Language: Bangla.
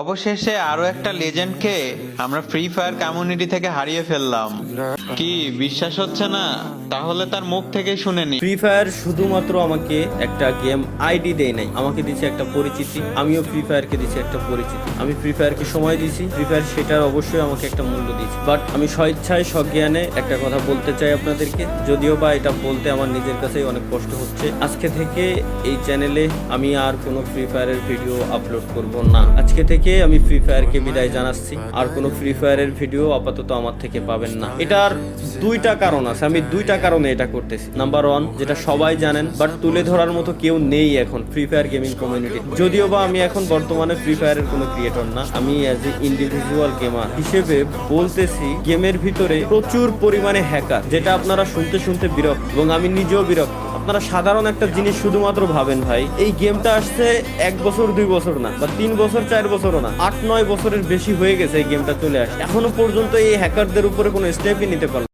অবশেষে আরো একটা লেজেন্ডকে আমরা ফ্রি ফায়ার কমিউনিটি থেকে হারিয়ে ফেললাম। কি বিশ্বাস হচ্ছে না? তাহলে তার মুখ থেকে শুনে নি। ফ্রি ফায়ার শুধুমাত্র আমাকে একটা গেম আইডি দেয় নাই, আমাকে দিচ্ছে একটা পরিচিতি। আমিও ফ্রি ফায়ারকে দিচ্ছি একটা পরিচিতি। আমি ফ্রি ফায়ারকে সময় দিয়েছি, ফ্রি ফায়ার সেটার অবশ্যই আমাকে একটা মূল্য দিয়েছে। বাট আমি স্বেচ্ছায় সজ্ঞানে একটা কথা বলতে চাই আপনাদেরকে, যদিও বা এটা বলতে আমার নিজের কাছেই অনেক কষ্ট হচ্ছে। আজকে থেকে এই চ্যানেলে আমি আর কোনো ফ্রি ফায়ারের ভিডিও আপলোড করব না। আজকে থেকে আমি ফ্রি ফায়ারকে বিদায় জানাচ্ছি। আর কোনো ফ্রি ফায়ারের ভিডিও আপাতত আমার থেকে পাবেন না। এটার দুইটা কারণ আছে, আমি দুইটা কারণে এটা করতেছি। নাম্বার ওয়ান, যেটা সবাই জানেন বাট তুলে ধরার মতো কেউ নেই এখন ফ্রি ফায়ার গেমিং কমিউনিটি। যদিও বা আমি এখন বর্তমানে ফ্রি ফায়ারের কোনো ক্রিয়েটর না, আমি অ্যাজ এ ইন্ডিভিজুয়াল গেমার হিসেবে বলতেছি গেমের ভিতরে প্রচুর পরিমাণে হ্যাকার, যেটা আপনারা শুনতে শুনতে বিরক্ত এবং আমি নিজেও বিরক্ত। আপনারা সাধারণ একটা জিনিস শুধুমাত্র ভাবেন ভাই, এই গেমটা আসছে 1 বছর 2 বছর না, বা 3 বছর 4 বছরও না, 8-9 বছরের বেশি হয়ে গেছে এই গেমটা চলে আসে। এখনো পর্যন্ত এই হ্যাকারদের উপরে কোনো স্টেপই নিতে পারলো।